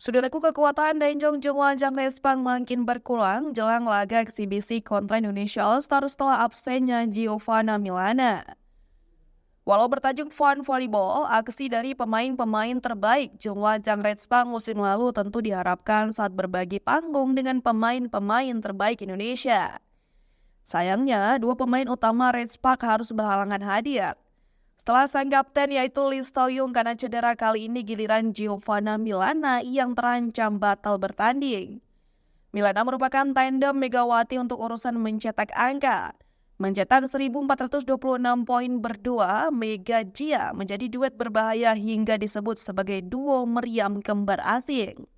Saudaraku, kekuatan Dainjong Jungwon Respang makin berkurang jelang laga eksibisi kontra Indonesia All-Star setelah absennya Giovanna Milana. Walau bertajuk Fun Volleyball, aksi dari pemain-pemain terbaik Jungwon Respang musim lalu tentu diharapkan saat berbagi panggung dengan pemain-pemain terbaik Indonesia. Sayangnya, dua pemain utama Respang harus berhalangan hadir. Setelah sang kapten yaitu Lee So-young karena cedera, kali ini giliran Giovanna Milana yang terancam batal bertanding. Milana merupakan tandem Megawati untuk urusan mencetak angka. Mencetak 1.426 poin berdua, Mega Jia menjadi duet berbahaya hingga disebut sebagai duo meriam kembar asing.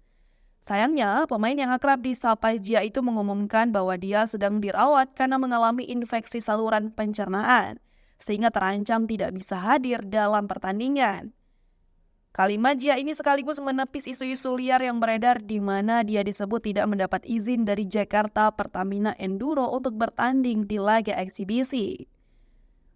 Sayangnya, pemain yang akrab disapa Jia itu mengumumkan bahwa dia sedang dirawat karena mengalami infeksi saluran pencernaan, sehingga terancam tidak bisa hadir dalam pertandingan. Kalimat Jia ini sekaligus menepis isu-isu liar yang beredar di mana dia disebut tidak mendapat izin dari Jakarta Pertamina Enduro untuk bertanding di laga eksibisi.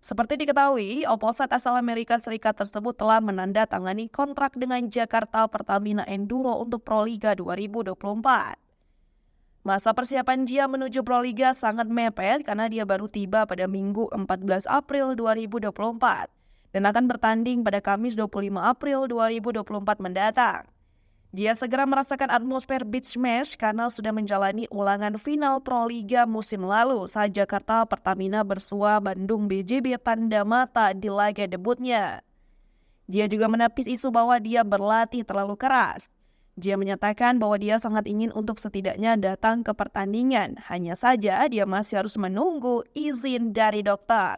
Seperti diketahui, oposet asal Amerika Serikat tersebut telah menandatangani kontrak dengan Jakarta Pertamina Enduro untuk Proliga 2024. Masa persiapan Jia menuju Proliga sangat mepet karena dia baru tiba pada Minggu 14 April 2024 dan akan bertanding pada Kamis 25 April 2024 mendatang. Jia segera merasakan atmosfer beach match karena sudah menjalani ulangan final Proliga musim lalu saat Jakarta Pertamina bersua Bandung BJB tanda mata di laga debutnya. Jia juga menepis isu bahwa dia berlatih terlalu keras. Jia menyatakan bahwa dia sangat ingin untuk setidaknya datang ke pertandingan, hanya saja dia masih harus menunggu izin dari dokter.